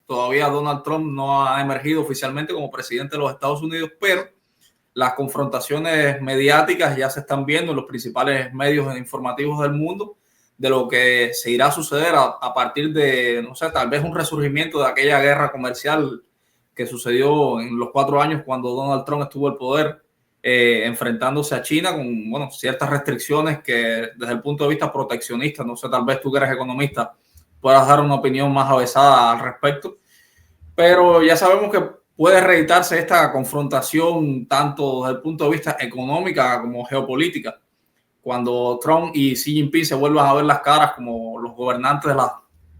Todavía Donald Trump no ha emergido oficialmente como presidente de los Estados Unidos, pero las confrontaciones mediáticas ya se están viendo en los principales medios informativos del mundo de lo que se irá a suceder a partir de, no sé, tal vez un resurgimiento de aquella guerra comercial que sucedió en los 4 años cuando Donald Trump estuvo en el poder, enfrentándose a China con, bueno, ciertas restricciones que desde el punto de vista proteccionista, no sé, tal vez tú que eres economista puedas dar una opinión más avesada al respecto, pero ya sabemos que puede reeditarse esta confrontación tanto desde el punto de vista económica como geopolítica, cuando Trump y Xi Jinping se vuelvan a ver las caras como los gobernantes de las,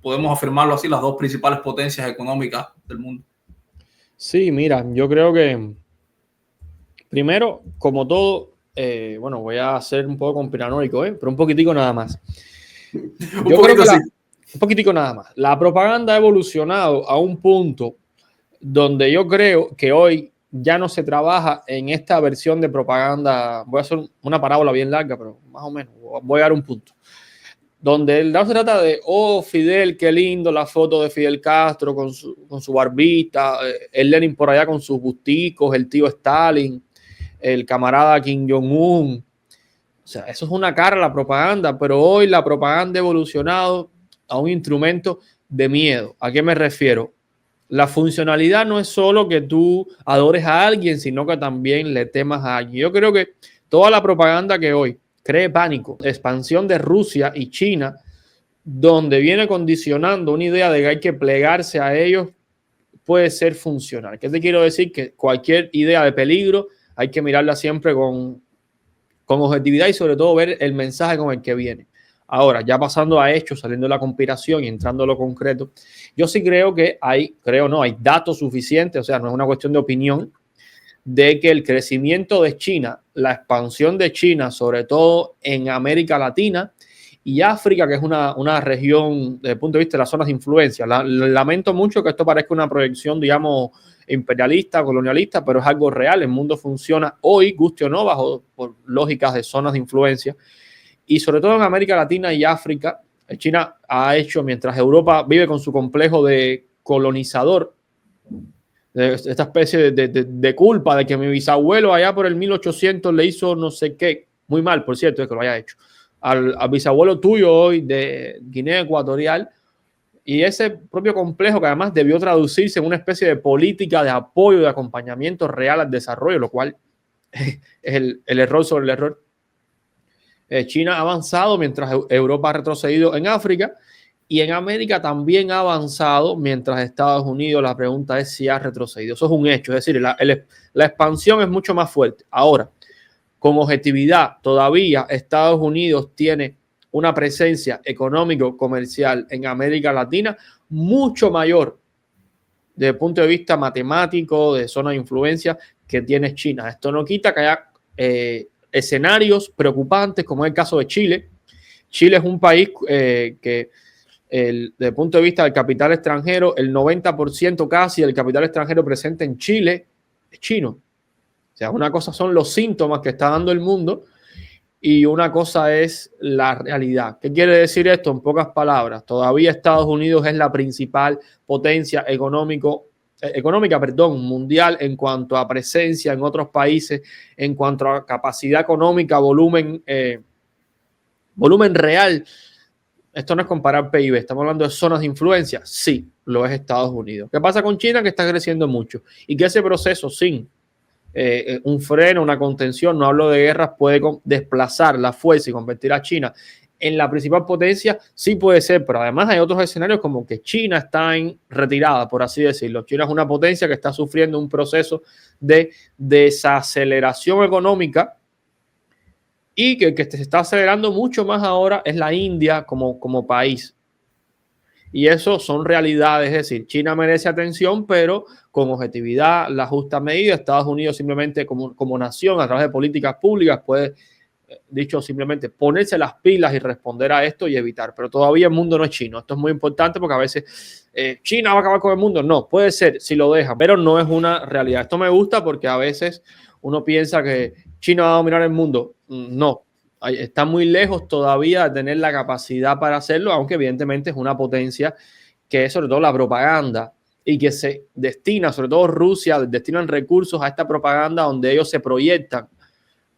podemos afirmarlo así, las dos principales potencias económicas del mundo. Sí, mira, yo creo que primero, como todo, bueno, voy a ser un poco conspiranoico, pero un poquitico nada más. Yo creo que un poquitico nada más. La propaganda ha evolucionado a un punto donde yo creo que hoy ya no se trabaja en esta versión de propaganda. Voy a hacer una parábola bien larga, pero más o menos voy a dar un punto. Donde no se trata de, oh, Fidel, qué lindo la foto de Fidel Castro con su barbita, el Lenin por allá con sus busticos, el tío Stalin, el camarada Kim Jong-un. O sea, eso es una cara a la propaganda, pero hoy la propaganda ha evolucionado a un instrumento de miedo. ¿A qué me refiero? La funcionalidad no es solo que tú adores a alguien, sino que también le temas a alguien. Yo creo que toda la propaganda que hoy cree pánico, expansión de Rusia y China, donde viene condicionando una idea de que hay que plegarse a ellos, puede ser funcional. ¿Qué te quiero decir? Que cualquier idea de peligro hay que mirarla siempre con objetividad y sobre todo ver el mensaje con el que viene. Ahora, ya pasando a hechos, saliendo de la conspiración y entrando a lo concreto, yo sí creo que hay datos suficientes, o sea, no es una cuestión de opinión, de que el crecimiento de China, la expansión de China, sobre todo en América Latina y África, que es una región desde el punto de vista de las zonas de influencia. Lamento mucho que esto parezca una proyección, digamos, imperialista, colonialista, pero es algo real. El mundo funciona hoy, guste o no, bajo por lógicas de zonas de influencia. Y sobre todo en América Latina y África, China ha hecho, mientras Europa vive con su complejo de colonizador, esta especie de culpa de que mi bisabuelo allá por el 1800 le hizo no sé qué, muy mal, por cierto, es que lo haya hecho, al bisabuelo tuyo hoy de Guinea Ecuatorial, y ese propio complejo que además debió traducirse en una especie de política de apoyo, de acompañamiento real al desarrollo, lo cual es el error sobre el error. China ha avanzado mientras Europa ha retrocedido en África, y en América también ha avanzado mientras Estados Unidos, la pregunta es si ha retrocedido. Eso es un hecho, es decir, la expansión es mucho más fuerte. Ahora, con objetividad, todavía Estados Unidos tiene una presencia económico-comercial en América Latina mucho mayor desde el punto de vista matemático, de zona de influencia, que tiene China. Esto no quita que haya escenarios preocupantes, como es el caso de Chile. Chile es un país que desde el punto de vista del capital extranjero, el 90% casi del capital extranjero presente en Chile es chino. O sea, una cosa son los síntomas que está dando el mundo y una cosa es la realidad. ¿Qué quiere decir esto? En pocas palabras, todavía Estados Unidos es la principal potencia económica, mundial en cuanto a presencia en otros países, en cuanto a capacidad económica, volumen real. Esto no es comparar PIB, estamos hablando de zonas de influencia. Sí, lo es Estados Unidos. ¿Qué pasa con China? Que está creciendo mucho y que ese proceso sin un freno, una contención, no hablo de guerras, puede desplazar la fuerza y convertir a China en la principal potencia, sí puede ser, pero además hay otros escenarios como que China está en retirada, por así decirlo. China es una potencia que está sufriendo un proceso de desaceleración económica y que el que se está acelerando mucho más ahora es la India como país. Y eso son realidades, es decir, China merece atención, pero con objetividad, la justa medida. Estados Unidos simplemente como nación, a través de políticas públicas, puede, dicho simplemente, ponerse las pilas y responder a esto y evitar. Pero todavía el mundo no es chino. Esto es muy importante porque a veces China va a acabar con el mundo. No, puede ser si lo dejan, pero no es una realidad. Esto me gusta porque a veces uno piensa que China va a dominar el mundo. No. Está muy lejos todavía de tener la capacidad para hacerlo, aunque evidentemente es una potencia que es sobre todo la propaganda y que se destina, sobre todo Rusia, destinan recursos a esta propaganda donde ellos se proyectan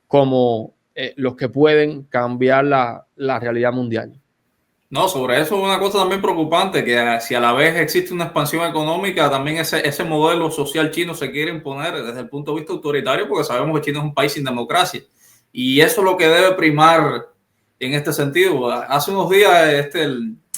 como los que pueden cambiar la realidad mundial. No, sobre eso es una cosa también preocupante, que si a la vez existe una expansión económica, también ese modelo social chino se quiere imponer desde el punto de vista autoritario, porque sabemos que China es un país sin democracia. Y eso es lo que debe primar en este sentido. Hace unos días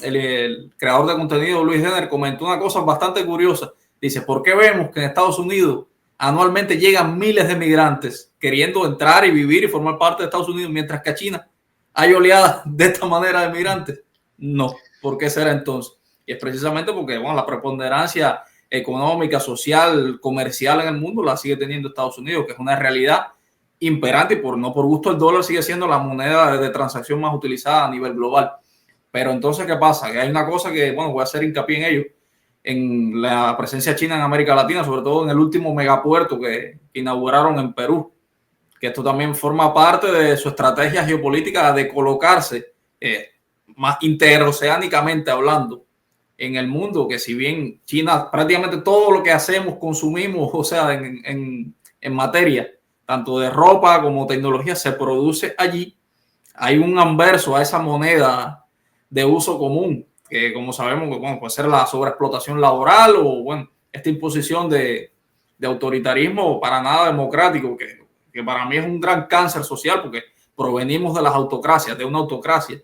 el creador de contenido, Luis Denner, comentó una cosa bastante curiosa. Dice, ¿por qué vemos que en Estados Unidos anualmente llegan miles de migrantes queriendo entrar y vivir y formar parte de Estados Unidos, mientras que a China hay oleadas de esta manera de migrantes? No, ¿por qué será entonces? Y es precisamente porque, bueno, la preponderancia económica, social, comercial en el mundo la sigue teniendo Estados Unidos, que es una realidad imperante, y no por gusto el dólar sigue siendo la moneda de transacción más utilizada a nivel global. Pero entonces, ¿qué pasa? Que hay una cosa que, bueno, voy a hacer hincapié en ello, en la presencia china en América Latina, sobre todo en el último megapuerto que inauguraron en Perú, que esto también forma parte de su estrategia geopolítica de colocarse más interoceánicamente hablando en el mundo, que si bien China prácticamente todo lo que hacemos, consumimos, o sea, en materia, tanto de ropa como tecnología, se produce allí, hay un anverso a esa moneda de uso común, que como sabemos, bueno, puede ser la sobreexplotación laboral o, bueno, esta imposición de autoritarismo para nada democrático, que para mí es un gran cáncer social, porque provenimos de las autocracias, de una autocracia.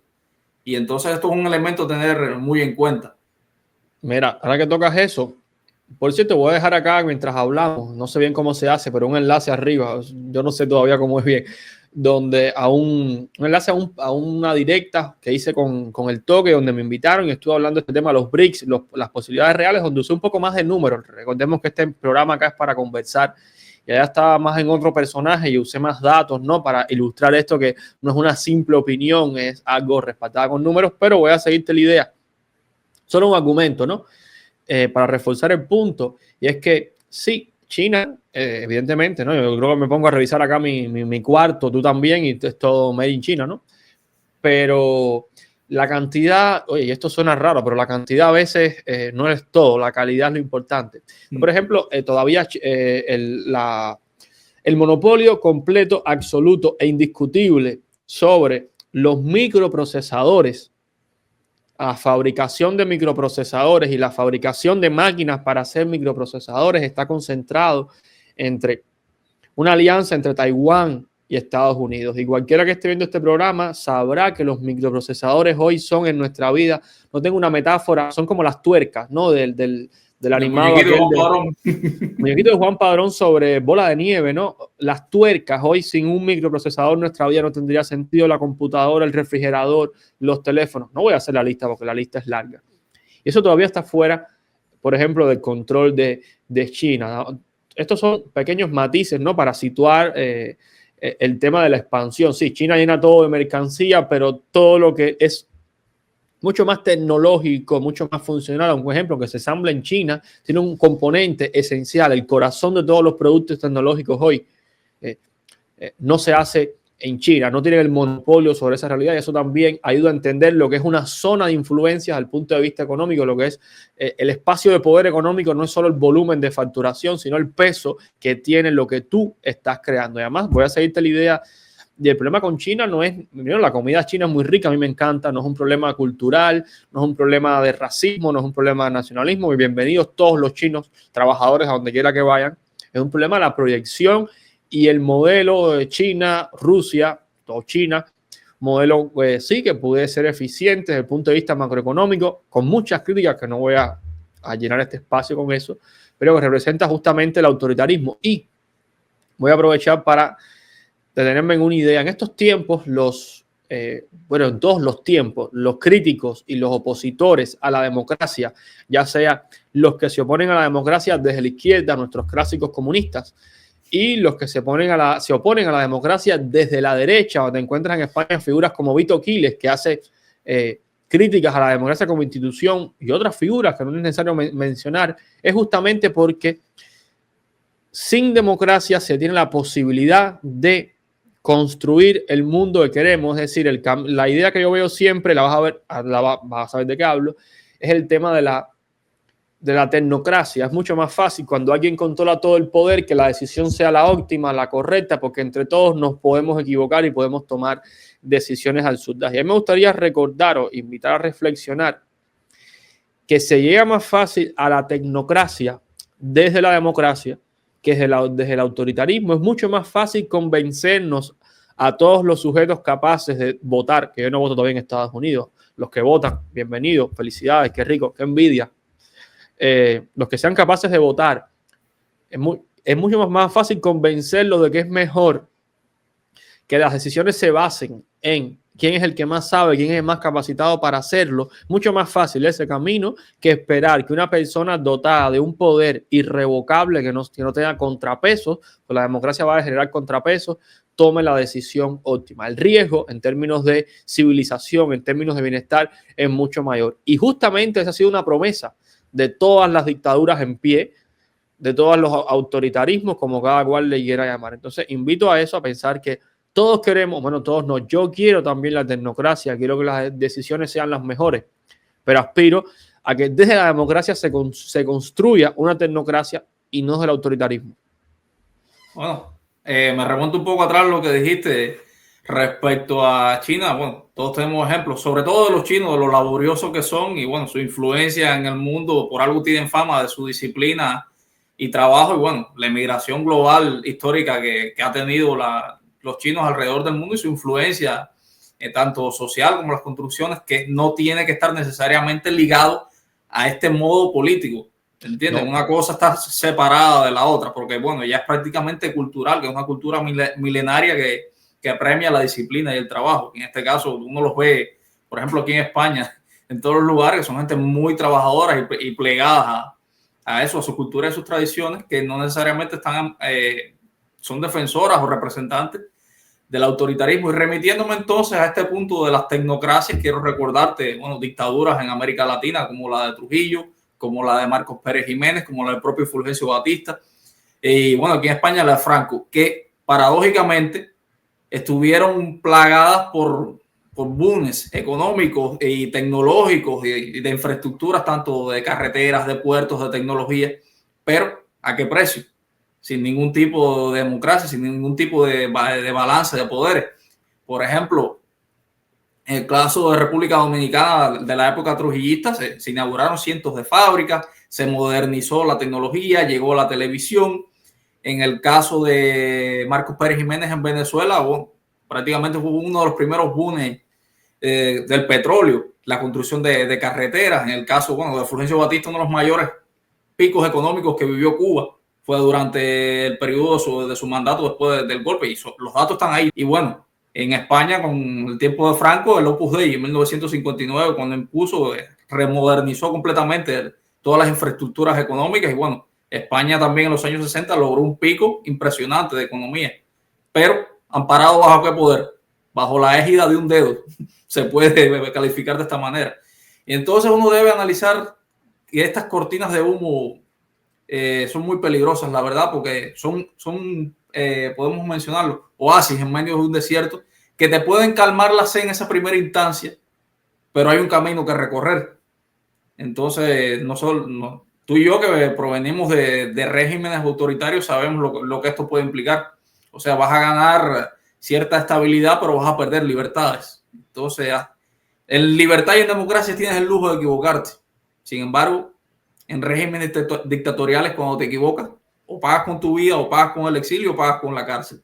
Y entonces esto es un elemento a tener muy en cuenta. Mira, ahora que tocas eso, por cierto, voy a dejar acá mientras hablamos, no sé bien cómo se hace, pero un enlace arriba, yo no sé todavía cómo es bien, donde un enlace a una directa que hice con el Toque, donde me invitaron y estuve hablando de este tema, los BRICS, las posibilidades reales, donde usé un poco más de números. Recordemos que este programa acá es para conversar, y allá estaba más en otro personaje y usé más datos, ¿no? Para ilustrar esto, que no es una simple opinión, es algo respaldado con números, pero voy a seguirte la idea. Solo un argumento, ¿no? Para reforzar el punto, y es que sí, China, evidentemente, ¿no? Yo creo que me pongo a revisar acá mi cuarto, tú también, y es todo made in China, ¿no? Pero la cantidad, oye, y esto suena raro, pero la cantidad a veces no es todo, la calidad es lo importante. Por ejemplo, todavía el monopolio completo, absoluto e indiscutible sobre los microprocesadores, la fabricación de microprocesadores y la fabricación de máquinas para hacer microprocesadores está concentrado entre una alianza entre Taiwán y Estados Unidos. Y cualquiera que esté viendo este programa sabrá que los microprocesadores hoy son en nuestra vida, no tengo una metáfora, son como las tuercas, ¿no? Del animado muñequito de Juan Padrón sobre Bola de Nieve, ¿no? Las tuercas, hoy sin un microprocesador nuestra vida no tendría sentido, la computadora, el refrigerador, los teléfonos. No voy a hacer la lista porque la lista es larga. Y eso todavía está fuera, por ejemplo, del control de China, ¿no? Estos son pequeños matices, ¿no? Para situar el tema de la expansión. Sí, China llena todo de mercancía, pero todo lo que es mucho más tecnológico, mucho más funcional. Un ejemplo, que se ensambla en China, tiene un componente esencial, el corazón de todos los productos tecnológicos hoy. No se hace en China, no tienen el monopolio sobre esa realidad, y eso también ayuda a entender lo que es una zona de influencia desde el punto de vista económico, lo que es el espacio de poder económico. No es solo el volumen de facturación, sino el peso que tiene lo que tú estás creando. Y además, voy a seguirte la idea. Y el problema con China no es, primero, la comida china es muy rica, a mí me encanta, no es un problema cultural, no es un problema de racismo, no es un problema de nacionalismo, y bienvenidos todos los chinos trabajadores a donde quiera que vayan. Es un problema de la proyección y el modelo de China, Rusia, todo China, modelo sí que puede ser eficiente desde el punto de vista macroeconómico, con muchas críticas que no voy a llenar este espacio con eso, pero que representa justamente el autoritarismo. Y voy a aprovechar para detenerme en una idea. En estos tiempos, en todos los tiempos, los críticos y los opositores a la democracia, ya sea los que se oponen a la democracia desde la izquierda, nuestros clásicos comunistas, y los que se oponen a la democracia desde la derecha, donde encuentran en España figuras como Vito Quiles, que hace críticas a la democracia como institución, y otras figuras que no es necesario mencionar, es justamente porque sin democracia se tiene la posibilidad de construir el mundo que queremos. Es decir, la idea que yo veo siempre, vas a saber de qué hablo, es el tema de la de la tecnocracia. Es mucho más fácil cuando alguien controla todo el poder que la decisión sea la óptima, la correcta, porque entre todos nos podemos equivocar y podemos tomar decisiones absurdas. Y a mí me gustaría recordar o invitar a reflexionar que se llega más fácil a la tecnocracia desde la democracia que desde el autoritarismo. Es mucho más fácil convencernos a todos los sujetos capaces de votar, que yo no voto todavía en Estados Unidos. Los que votan, bienvenidos, felicidades, qué rico, qué envidia. Los que sean capaces de votar, es mucho más fácil convencerlos de que es mejor que las decisiones se basen en quién es el que más sabe, quién es el más capacitado para hacerlo. Mucho más fácil ese camino que esperar que una persona dotada de un poder irrevocable que no tenga contrapesos, pues la democracia va a generar contrapesos, tome la decisión óptima. El riesgo en términos de civilización, en términos de bienestar, es mucho mayor. Y justamente esa ha sido una promesa de todas las dictaduras en pie, de todos los autoritarismos, como cada cual le quiera llamar. Entonces, invito a eso, a pensar que todos queremos, bueno, todos no, yo quiero también la tecnocracia, quiero que las decisiones sean las mejores, pero aspiro a que desde la democracia se construya una tecnocracia y no desde el autoritarismo. Bueno, me remonto un poco atrás lo que dijiste respecto a China. Bueno, todos tenemos ejemplos, sobre todo de los chinos, de lo laboriosos que son y bueno, su influencia en el mundo, por algo tienen fama de su disciplina y trabajo y bueno, la emigración global histórica que ha tenido los chinos alrededor del mundo y su influencia tanto social como las construcciones, que no tiene que estar necesariamente ligado a este modo político. ¿Entiendes? No. Una cosa está separada de la otra, porque bueno, ya es prácticamente cultural, que es una cultura milenaria que premia la disciplina y el trabajo. En este caso, uno los ve, por ejemplo, aquí en España, en todos los lugares, que son gente muy trabajadora y plegadas a eso, a su cultura y a sus tradiciones, que no necesariamente están, son defensoras o representantes del autoritarismo. Y remitiéndome entonces a este punto de las tecnocracias, quiero recordarte, bueno, dictaduras en América Latina, como la de Trujillo, como la de Marcos Pérez Jiménez, como la del propio Fulgencio Batista, y bueno, aquí en España la de Franco, que paradójicamente estuvieron plagadas por booms económicos y tecnológicos y de infraestructuras, tanto de carreteras, de puertos, de tecnología, pero ¿a qué precio? Sin ningún tipo de democracia, sin ningún tipo de balance de poderes. Por ejemplo, en el caso de República Dominicana de la época trujillista, se inauguraron cientos de fábricas, se modernizó la tecnología, llegó la televisión. En el caso de Marcos Pérez Jiménez en Venezuela, bueno, prácticamente fue uno de los primeros booms del petróleo, la construcción de carreteras. En el caso, bueno, de Fulgencio Batista, uno de los mayores picos económicos que vivió Cuba fue durante el periodo de su mandato después del golpe, y los datos están ahí. Y bueno, en España, con el tiempo de Franco, el Opus Dei en 1959, cuando impuso, remodernizó completamente todas las infraestructuras económicas. Y bueno, España también en los años 60 logró un pico impresionante de economía, pero amparado bajo qué poder, bajo la égida de un dedo, se puede calificar de esta manera. Y entonces uno debe analizar que estas cortinas de humo son muy peligrosas, la verdad, porque son podemos mencionarlo, oasis en medio de un desierto, que te pueden calmar la sed en esa primera instancia, pero hay un camino que recorrer. Entonces, tú y yo que provenimos de regímenes autoritarios sabemos lo que esto puede implicar. O sea, vas a ganar cierta estabilidad, pero vas a perder libertades. Entonces, en libertad y en democracia tienes el lujo de equivocarte. Sin embargo, en regímenes dictatoriales, cuando te equivocas, o pagas con tu vida, o pagas con el exilio, o pagas con la cárcel.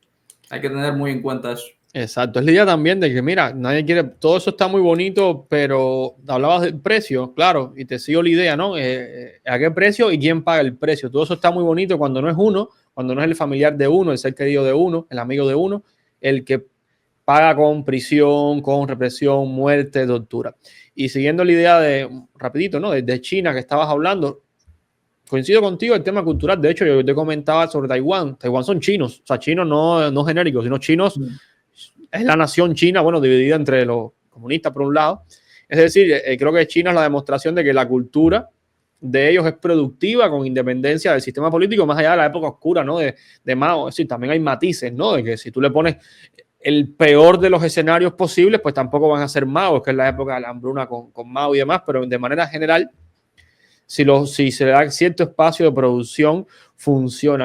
Hay que tener muy en cuenta eso. Exacto, es la idea también de que, mira, nadie quiere, todo eso está muy bonito, pero hablabas del precio, claro, y te sigo la idea, ¿no? ¿A qué precio y quién paga el precio? Todo eso está muy bonito cuando no es uno, cuando no es el familiar de uno, el ser querido de uno, el amigo de uno, el que paga con prisión, con represión, muerte, tortura. Y siguiendo la idea rapidito, ¿no? De China que estabas hablando, coincido contigo el tema cultural. De hecho, yo te comentaba sobre Taiwán. Taiwán son chinos, o sea, chinos no genéricos, sino chinos. Es la nación china, bueno, dividida entre los comunistas por un lado. Es decir, creo que China es la demostración de que la cultura de ellos es productiva con independencia del sistema político, más allá de la época oscura, ¿no? De Mao. Es decir, también hay matices, ¿no? De que si tú le pones el peor de los escenarios posibles, pues tampoco van a ser Mao, que es la época de la hambruna con Mao y demás, pero de manera general si se le da cierto espacio de producción, funcionan.